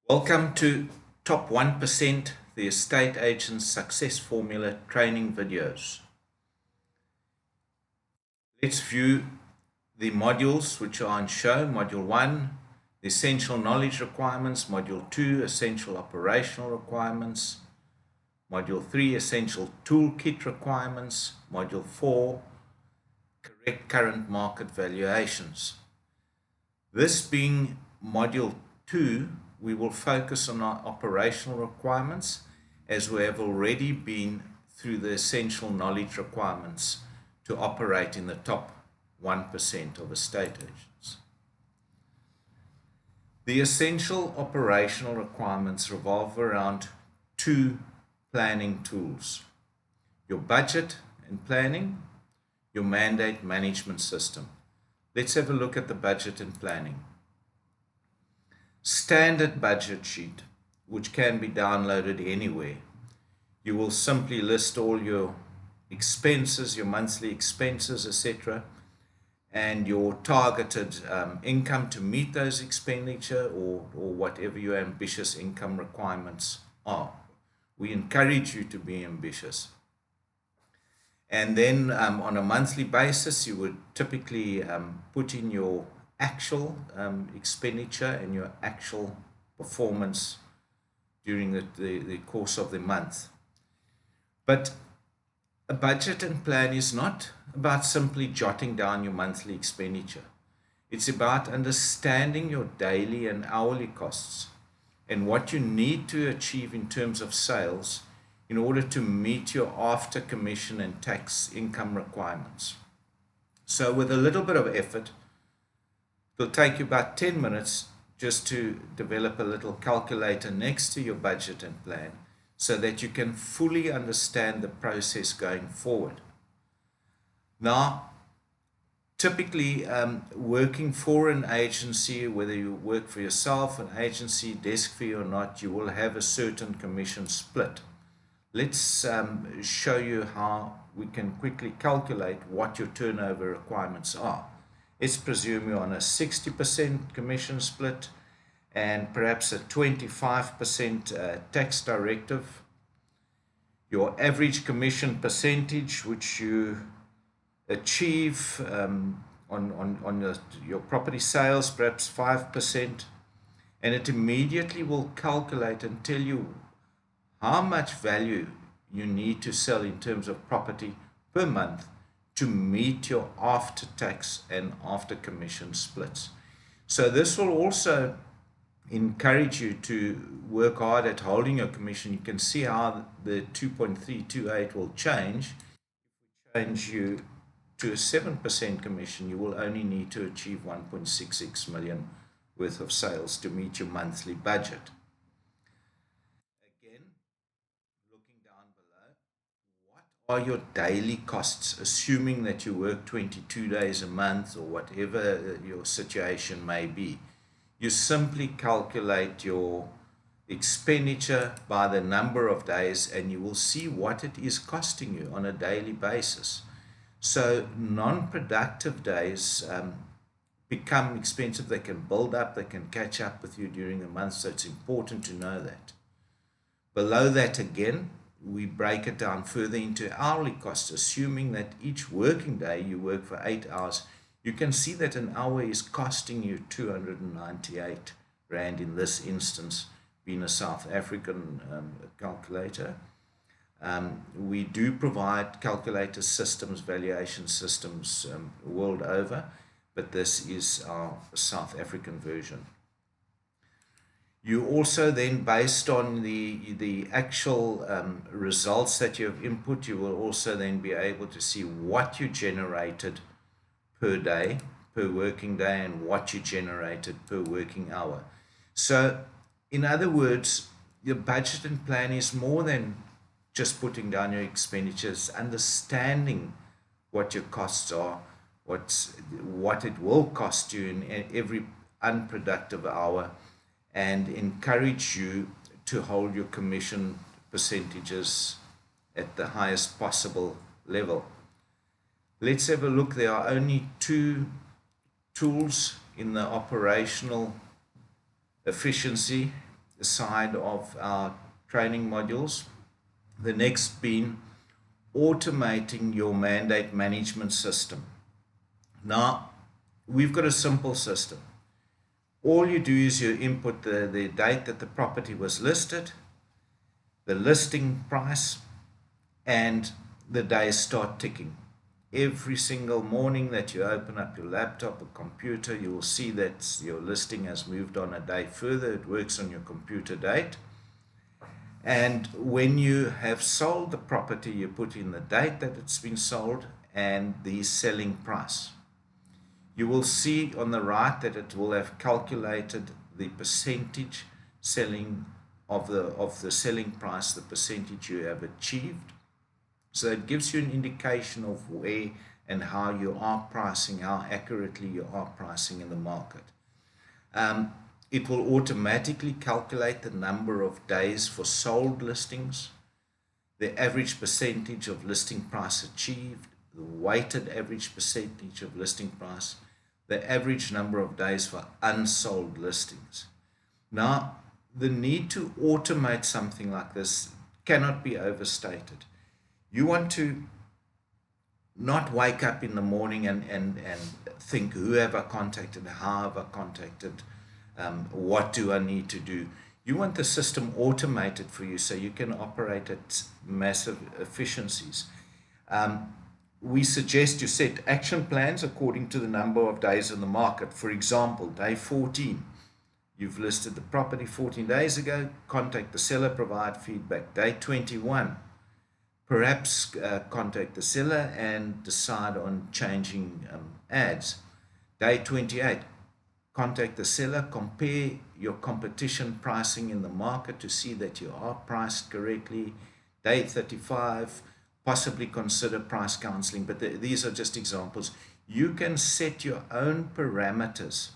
Welcome to Top 1%, the Estate Agent's Success Formula training videos. Let's view the modules which are on show. Module 1, the Essential Knowledge Requirements. Module 2, Essential Operational Requirements. Module 3, Essential Toolkit Requirements. Module 4, Correct Current Market Valuations. This being Module 2, we will focus on our operational requirements as we have already been through the essential knowledge requirements to operate in the top 1% of estate agents. The essential operational requirements revolve around two planning tools: your budget and planning, your mandate management system. Let's have a look at the budget and planning. Standard budget sheet, which can be downloaded anywhere. You will simply list all your expenses, your monthly expenses, etc., and your targeted income to meet those expenditure or whatever your ambitious income requirements are. We encourage you to be ambitious. And then on a monthly basis, you would typically put in your actual expenditure and your actual performance during the course of the month. But a budget and plan is not about simply jotting down your monthly expenditure. It's about understanding your daily and hourly costs and what you need to achieve in terms of sales in order to meet your after commission and tax income requirements. So with a little bit of effort, it'll take you about 10 minutes just to develop a little calculator next to your budget and plan so that you can fully understand the process going forward. Now, typically working for an agency, whether you work for yourself, an agency, desk fee or not, you will have a certain commission split. Let's show you how we can quickly calculate what your turnover requirements are. Let's presume you're on a 60% commission split and perhaps a 25% tax directive. Your average commission percentage, which you achieve on your property sales, perhaps 5%, and it immediately will calculate and tell you how much value you need to sell in terms of property per month to meet your after tax and after commission splits. So this will also encourage you to work hard at holding your commission. You can see how the 2.328 will change. If we change you to a 7% commission, you will only need to achieve 1.66 million worth of sales to meet your monthly budget. Are your daily costs, assuming that you work 22 days a month or whatever your situation may be. You simply calculate your expenditure by the number of days and you will see what it is costing you on a daily basis. So non-productive days become expensive. They can build up, they can catch up with you during the month, so it's important to know that. Below that again, we break it down further into hourly costs, assuming that each working day you work for 8 hours. You can see that an hour is costing you 298 Rand in this instance, being a South African calculator. We do provide calculator systems, valuation systems world over, but this is our South African version. You also then, based on the actual results that you have input, you will also then be able to see what you generated per day, per working day, and what you generated per working hour. So, in other words, your budget and plan is more than just putting down your expenditures, understanding what your costs are, what it will cost you in every unproductive hour, and encourage you to hold your commission percentages at the highest possible level. Let's have a look. There are only two tools in the operational efficiency side of our training modules. The next being automating your mandate management system. Now, we've got a simple system. All you do is you input the date that the property was listed, the listing price, and the days start ticking. Every single morning that you open up your laptop or computer, you will see that your listing has moved on a day further. It works on your computer date. And when you have sold the property, you put in the date that it's been sold and the selling price. You will see on the right that it will have calculated the percentage selling of the selling price, the percentage you have achieved. So it gives you an indication of where and how you are pricing, how accurately you are pricing in the market. It will automatically calculate the number of days for sold listings, the average percentage of listing price achieved, the weighted average percentage of listing price, the average number of days for unsold listings. Now, the need to automate something like this cannot be overstated. You want to not wake up in the morning and think, who have I contacted, how have I contacted, what do I need to do? You want the system automated for you so you can operate at massive efficiencies. We suggest you set action plans according to the number of days in the market. For example, day 14, you've listed the property 14 days ago, contact the seller, provide feedback. Day 21, perhaps contact the seller and decide on changing ads. Day 28, contact the seller, compare your competition pricing in the market to see that you are priced correctly. Day 35, possibly consider price counseling, but these are just examples. You can set your own parameters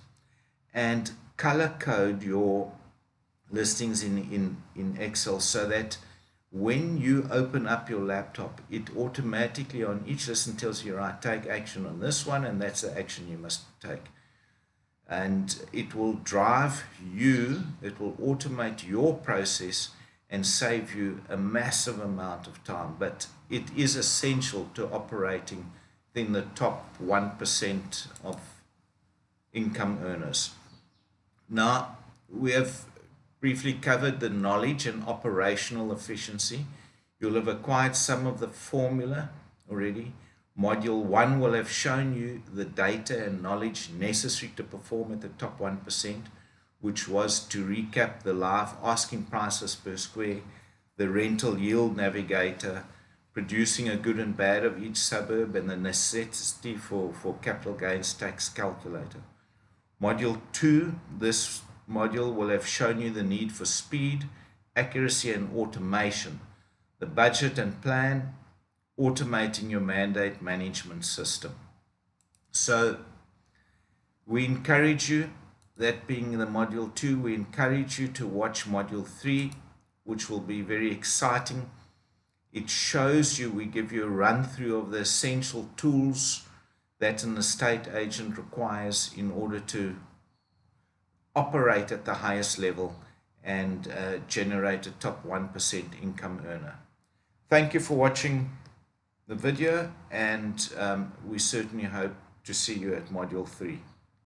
and color code your listings in Excel so that when you open up your laptop, it automatically on each listing tells you, right, take action on this one, and that's the action you must take. And it will drive you, it will automate your process and save you a massive amount of time. But it is essential to operating in the top 1% of income earners. Now, we have briefly covered the knowledge and operational efficiency. You'll have acquired some of the formula already. Module 1 will have shown you the data and knowledge necessary to perform at the top 1%, which was to recap the live asking prices per square, the rental yield navigator, producing a good and bad of each suburb, and the necessity for capital gains tax calculator. Module 2, this module will have shown you the need for speed, accuracy, and automation, the budget and plan, automating your mandate management system. So we encourage you, that being the module 2, we encourage you to watch module 3, which will be very exciting. It shows you, we give you a run through of the essential tools that an estate agent requires in order to operate at the highest level and generate a top 1% income earner. Thank you for watching the video, and we certainly hope to see you at module 3.